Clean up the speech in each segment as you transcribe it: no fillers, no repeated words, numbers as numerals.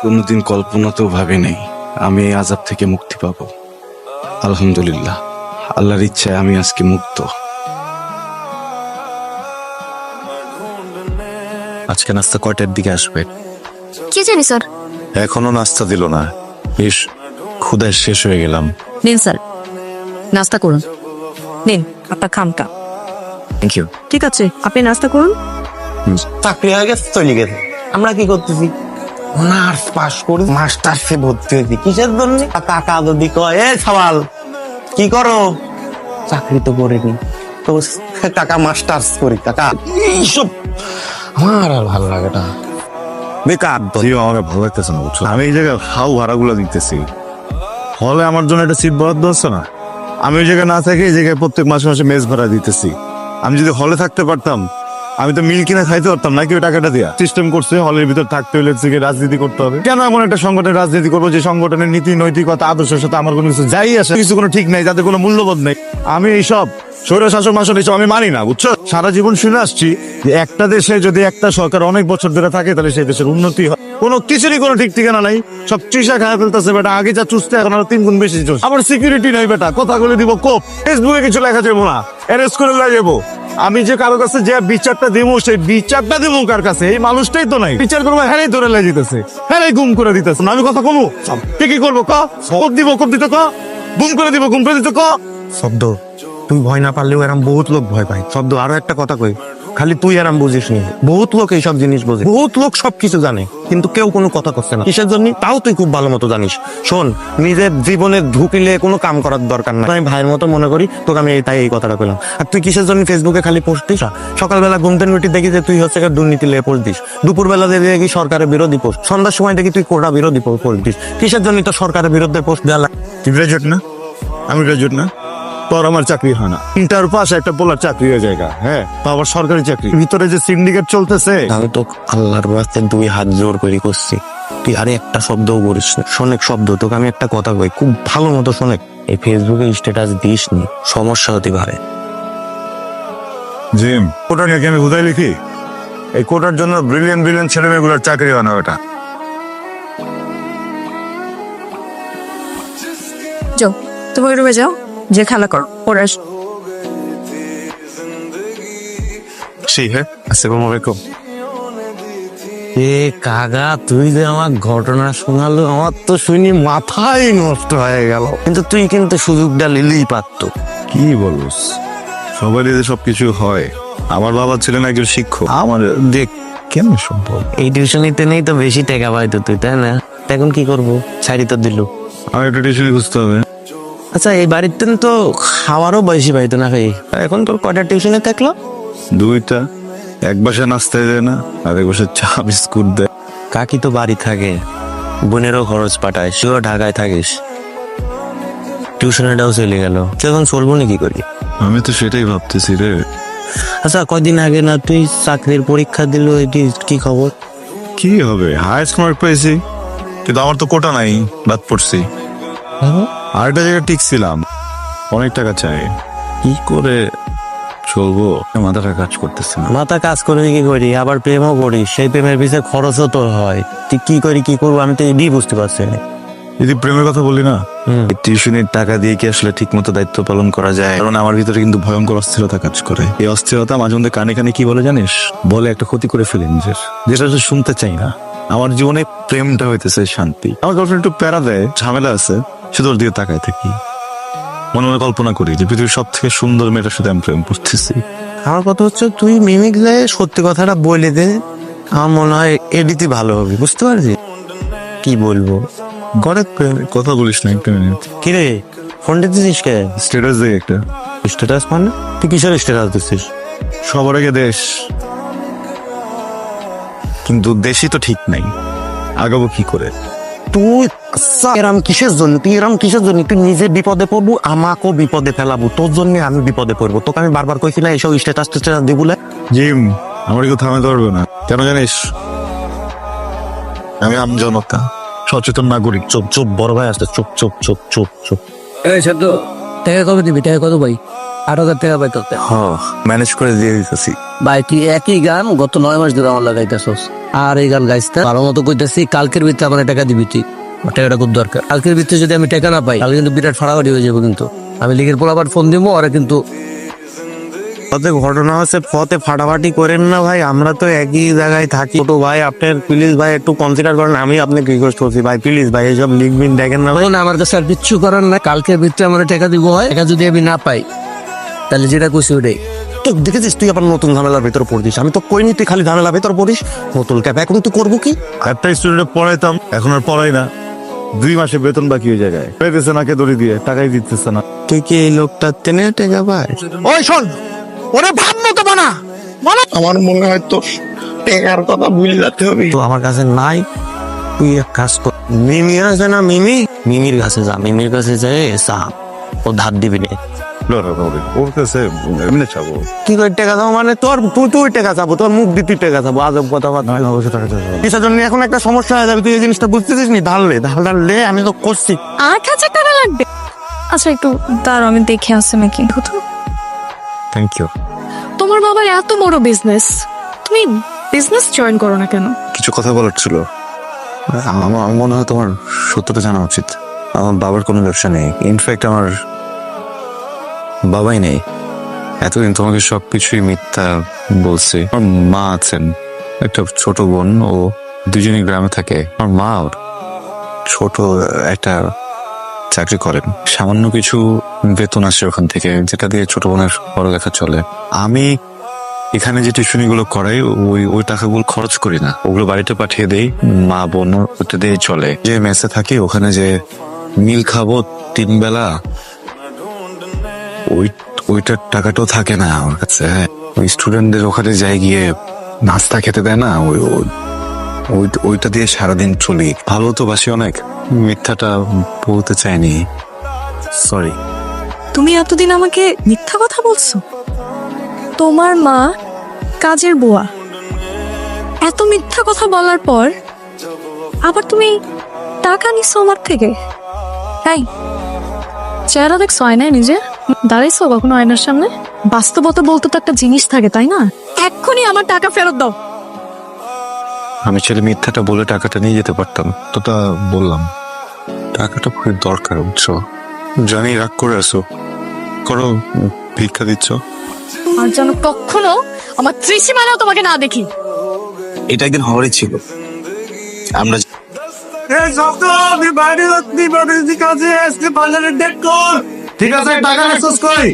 কোনোদিন কল্পনাতেও ভাবি নাই আমি এই আযাব থেকে মুক্তি পাবো। আলহামদুলিল্লাহ, আল্লাহর ইচ্ছায় আমি আজকে মুক্ত। আজকে নাস্তা কয়টার দিকে আসবে? কি জানি স্যার। এখনো নাস্তা দিল না। বেশ ক্ষুধায় শেষ হয়ে গেলাম। নিন স্যার, নাস্তা করুন। নিন আপনার খামটা। Thank you. ঠিক আছে, আপনি নাস্তা করুন। চাকরি হয়ে গেছে, চলে গেছে। আমরা কি করতেছি? অনার্স পাস করে মাস্টার্সে ভর্তি হয়েছি। কিসের জন্য? কাকা যদি কয় এ সওয়াল কি করো, চাকরি তো করিনি, তো কাকা মাস্টার্স করি। কাকা এইসব আমার আর ভালো লাগে না। বেকার আমাকে ভালো লাগতেছে না, বুঝছো? আমি এই জায়গায় হাউ ভাড়াগুলো দিতেছি, হলে আমার জন্য একটা সিট বরাদ্দ হচ্ছে না। আমি ওই জায়গায় না থেকে এই জায়গায় প্রত্যেক মাসে মাসে মেস ভাড়া দিতেছি। আমি যদি হলে থাকতে পারতাম, আমি তো মিল কিনে খাইতে পারতাম নাকি ওই টাকাটা দিয়া। সিস্টেম করছে হলের ভিতর থাকতে হলে রাজনীতি করতে হবে। কেন এমন একটা সংগঠনের রাজনীতি করবো যে সংগঠনের নীতি নৈতিকতা আদর্শের সাথে আমার কোনো কিছু যাই আসে, কিছু কোনো ঠিক নাই, যাতে কোনো মূল্যবোধ নেই। আমি এইসব স্বৈর শাসন মাসন এইসব আমি মানি না, বুঝছো? সারা জীবন শুনে আসছি যে একটা দেশে যদি একটা সরকার অনেক বছর ধরে থাকে তাহলে সেই দেশের উন্নতি হয়। কোনো কিছুরই কোনো ঠিক ঠিকানা নাই, সব চুষা খায় ফেলতেছে বেটা। আগে যা চুষতে এখন আরো 3 গুণ বেশি চুষ। আবার সিকিউরিটি নাই বেটা, কথা বলে দিব কোপ, ফেসবুকে কিছু লেখা যাবো না, অ্যারেস্ট করে যাবো। আমি যে কারো কাছে যে বিচারটা দিব, সেই বিচারটা দিব কার কাছে? এই মানুষটাই তো নাই। বিচার করবো হ্যাঁ ধরে লাই দিতেছে, হ্যাঁ গুম করে দিতেছে। আমি কথা কমু কি করবো? কোপ দিব, কোপ দিতে গুম করে দিব, গুম করে দিতে শব্দ তুই ভয় না পারলেও এরম বহুত লোক ভয় পায়। শব্দ আরো একটা কথা কই, খালি তুই এরম বুঝিস নি, বহুত লোক এইসব জিনিস বোঝে, বহুত লোক সবকিছু জানে, কিন্তু কেউ কোনো কথা করছে না। কিসের জন্য? তাও তুই খুব ভালো মতো জানিস। শোন, নিজের জীবনে ঢুকিলে কোনো কাম করার দরকার নাই। আমি ভাইয়ের মতো মনে করি তোকে, আমি তাই এই কথাটা কইলাম। আর তুই কিসের জন্য ফেসবুকে খালি পোস্ট দিস? সকালবেলা ঘুমতে উঠে দেখি যে তুই হচ্ছে দুর্নীতি লিয়ে পোস্ট দিস, দুপুরবেলা দেখি সরকারের বিরোধী পোস্ট, সন্ধ্যার সময় দেখি তুই কোটা বিরোধী পোস্ট দিস। কিসের জন্য তো সরকারের বিরুদ্ধে পোস্ট দেওয়া লাগে? তুই গ্রাজুয়েট না, আমি গ্রাজুয়েট না, তোর আমার চাকরি হয় না। ইন্টার পাস একটা বলার চাকরি হয়ে জায়গা, হ্যাঁ, তো আবার সরকারি চাকরি। ভিতরে যে সিন্ডিকেট চলতেছে, আমি তো আল্লাহর বাস্তে 2 হাত জোর করে করছি, তুই আরে একটা শব্দও করিস না। শোনেক শব্দ, তোকে আমি একটা কথা কই, খুব ভালো মতো শোনেক, এই ফেসবুকে স্ট্যাটাস দিস নি, সমস্যা হতে পারে। জিম কোটা নিয়ে আমি কোথায় লিখি? এই কোটার জন্য ব্রিলিয়ান্ট ছেলে মেয়েগুলোর চাকরি হয় না। ওটা যাও, তুমি রুমে যাও, যে খেলা করো, পরে আস। আসসালামু আলাইকুম। এ কাকা, তুই যে আমার ঘটনা শোনালো, আমার তো শুনি মাথাই নষ্ট হয়ে গেল। কিন্তু তুই কিন্তু সুযোগটা নিলেই পারতো। কি বলস? সবারই যে সবকিছু হয়। আমার বাবা ছিলেন একজন শিক্ষক, আমার দেখ কেন সম্ভব? এই টিউশনিতে নেই তো বেশি টাকা পাইতো তুই, তাই না? এখন কি করবো, ছাড়ি তো দিল। আমার একটা টিউশনি বুঝতে হবে। আচ্ছা, এই বাড়িতে তো খাওয়ারও বেশি পাইতো না ভাই, এখন তোর কয়টা টিউশনে থাকলো? 2টা, এক বাসায় নাস্তায় দেয় না, আর এক বাসায় চা বিস্কুট দেয়। কাকি তো বাড়ি থাকে, বোনেরও খরচ পাঠায়, সেও ঢাকায় থাকিস, টিউশনেটাও চলে গেল, তুই এখন চলবো না কি করি? আমি তো সেটাই ভাবতেছি রে। আচ্ছা, কয়দিন আগে না তুই চাকরির পরীক্ষা দিল, এটি কি খবর? কি হবে, হাইস্ট মার্ক পেয়েছি, কিন্তু আমার তো কোটা নাই, বাদ পড়ছি। আর একটা জায়গায় টিকছিলাম, অনেক টাকা চাই, কি করে চলবো? মাথাটা কাজ করতেছে না। মাথা কাজ করে কি করি, আবার প্রেমও করি, সেই প্রেমের পিছনে খরচও তো হয়। তুই কি করি কি করবো আমি তো এটাই বুঝতে পারছি না। যদি প্রেমের কথা বলি না, টিউশনের টাকা দিয়ে কি আসলে ঠিক মতো দায়িত্ব পালন করা যায়? কারণ আমার ভিতরে কিন্তু ভয়ঙ্কর অস্থিরতা কাজ করে। এই অস্থিরতা মাঝে মধ্যে কানে কানে কি বলে জানিস? বলে একটা ক্ষতি করে ফেলে নিজের, যেটা শুনতে চাই না। আমার জীবনে প্রেমটা হইতেছে শান্তি। আমার গার্লফ্রেন্ড একটু প্যারা দেয়, ঝামেলা আছে, শুধু ওর দিকে তাকায় থাকি, মনে মনে কল্পনা করি যে পৃথিবীর সব থেকে সুন্দর মেয়েটার সাথে আমি প্রেম করতেছি। আমার কথা হচ্ছে, তুই মিমিক যে সত্যি কথাটা বলে দে, আমার মনে হয় এডিতে ভালো হবে, বুঝতে পারছি কি বলবো। ঘরে কথা বলিস না একটা মিনিট? কিরে, ফোন দিতেছিস কে? স্ট্যাটাস দেয় একটা। স্ট্যাটাস মানে? তুই কিসের স্ট্যাটাস দিচ্ছিস? সবার আগে দেশ, কিন্তু দেশই তো ঠিক নাই, আগাবো কি করে? তুই এরাম কিসের জন্য, তুই এরাম কিসের জন্য? তুই নিজে বিপদে পড়বো, আমাকেও বিপদে ফেলাবো, তোর জন্য আমি বিপদে পড়বো। তোকে আমি বারবার কইছি না এইসব স্ট্যাটাস টেটাস দি বলে? জিম, আমার কেউ থামাতে পারবে না। কেন জানিস? আমি আমজনতা, সচেতন নাগরিক। চুপ চুপ, বড় ভাই আসছে, চুপ চুপ চুপ চুপ চুপ। এই সাদ্দ, টাকা কবে দিবি? টাকা কত ভাই? 8,000 টাকা পাইতে। ম্যানেজ করে দিয়ে দিতেছি। ভাই তুই একই গান গত 9 মাস ধরে আমার লাগাইতেছস, আর এই গান গাইতে ভালো মতো কইতেছি। কালকের ভিতরে আমার টাকা দিবি তুই, আমার টাকাটা খুব দরকার। কালকের ভিতরে যদি আমি টাকা না পাই তাহলে কিন্তু বিরাট ফাড়াফাড়ি হয়ে যাবো। কিন্তু আমি লিগের পর আবার ফোন দিব, ওরা কিন্তু পথে ঘটনা হচ্ছে, পথে ফাটাফাটি করেন না ভাই, আমরা তো একই জায়গায় থাকি। ছোট ভাই আপনার প্লিজ ভাই একটু কনসিডার করেন, আমি আপনাকে রিকোয়েস্ট করছি ভাই, প্লিজ ভাই এইসব লিখবিন দেখেন না ভাই। না, আমার কাছে আর কিচ্ছু করার না। কালকের ভিতরে আমার টাকা দিব হয়, টাকা যদি আমি না পাই তাহলে যেটা কইছি ওটাই। তো দেখেছিস তুই আবার নতুন ঝামেলার ভিতর পড়ছিস, আমি তো কইনি তুই খালি ঝামেলার ভিতর পড়িস। নতুন ক্যাপ এখন তুই করবো কি? একটা স্টুডেন্টে পড়াইতাম, এখন আর পড়াই না। 2 মাসে বেতন বাকি হয়ে জায়গায় পেতেছে না, কে দড়ি দিয়ে টাকাই দিতেছে না। তুই কি এই লোকটা টেনে টেকা ভাই? ওই শোন, ওরে ভাব মতো বানা। আমার মনে হয় তো টেকার কথা ভুলে যেতে হবে। তো আমার কাছে নাই, তুই এক কাজ কর, মিমি আছে না, মিমির কাছে যা, মিমির কাছে যাই সাপ, ও ধার দিবি নে। ওর কাছে এমনি চাবো। কি করে টাকা দাও মানে? তুই টাকা চাবো, তোর মুখ দিয়ে তুই টাকা চাবো, আজব কথা বাদ। কিসের জন্য এখন একটা সমস্যা হয়ে যাবে, তুই এই জিনিসটা বুঝতেছিস নি? ধারলে আমি তো করছি। 8,000 টাকা লাগবে? আচ্ছা একটু দাঁড়াও, আমি দেখে আসছি নাকি। Thank you. তোমার বাবার এত বড় বিজনেস, তুমি বিজনেস জয়েন করো না কেন? কিছু কথা বলার ছিল। আমার মনে হয় তোমার সত্যটা জানা উচিত। আমার বাবার কোনো ব্যবসা নেই, ইনফ্যাক্ট আমার বাবাই নেই। এতদিন তোমাকে সবকিছুই মিথ্যা বলছি। আমার মা আছেন, একটা ছোট বোন, ও দুজনই গ্রামে থাকে। আমার মা ওর ছোট একটা চাকরি করেন, সামান্য কিছু বেতন আসে ওখান থেকে, যেটা দিয়ে ছোট বোনের পড়ালেখা চলে। আমি এখানে যে টিউশনি গুলো করাই, ওই টাকাগুলো খরচ করি না, ওগুলো বাড়িতে পাঠিয়ে দেই। মা বোন ওটা দিয়ে চলে। যে মেসে থাকি ওখানে যে মিল খাবো 3 বেলা, ওইটার টাকাটাও থাকে না আমার কাছে। ওই স্টুডেন্টদের ওখানে যাই গিয়ে নাস্তা খেতে দেয় না, ওইটা দিয়ে সারাদিন চলি। ভালো তো বাসি অনেক, মিথ্যাটা বলতে চাইনি, সরি। তুমি এতদিন আমাকে মিথ্যা কথা বলছো? তোমার মা কাজের বুয়া, এত মিথ্যা কথা বলার পর আবার তুমি টাকা নিচ্ছ আমার থেকে? তাই চেহারা দেখছো আয়নায় নিজে? দাঁড়াইছো কখনো আয়নার সামনে? বাস্তবতা বলতে তো একটা জিনিস থাকে, তাই না? এক্ষুনি আমার টাকা ফেরত দাও। আমি ছেলে মিথ্যাটা বলে টাকাটা নিয়ে যেতে পারতাম, তো তা বললাম। টাকাটা খুব দরকার, বুঝছো? জানি রাগ করে আসো, করো, ভিক্ষা দিচ্ছ। আর যেন কখনো আমার ত্রিসীমানাও তোমাকে না দেখি। এটা একদিন হওয়ারই ছিল। আমরা ঠিক আছে, টাকা মেসেজ করি।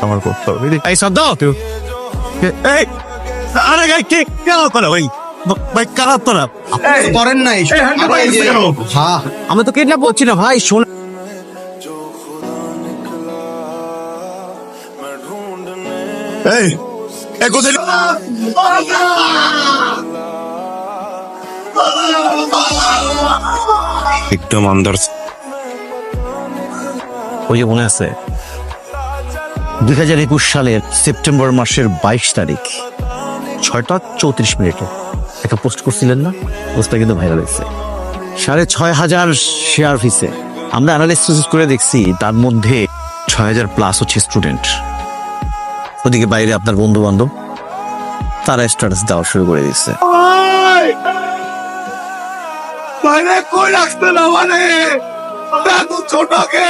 আমার করতে হবে। এই শব্দ এই, আরে গাই কে কেন করে ভাই? ভাই কারা তোরা করেন নাই হ্যাঁ, আমি তো কিডন্যাপ করছি না ভাই, শোন। এই কোথায় একদম আন্দার। ওই যে মনে আছে 2021 সালের সেপ্টেম্বর মাসের 22 তারিখ 6:34 একটা পোস্ট করছিলেন না? পোস্টটা কিন্তু ভাইরাল হয়েছে। 6,500 শেয়ার হয়েছে। আমরা অ্যানালিসিস করে দেখছি তার মধ্যে 6,000 প্লাস হচ্ছে স্টুডেন্ট। ওদিকে বাইরে আপনার বন্ধু বান্ধব তারা স্ট্যাটাস দেওয়া শুরু করে দিচ্ছে। বাইরে কই রাখতে না মানে এত ছোট কে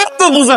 এত বুঝা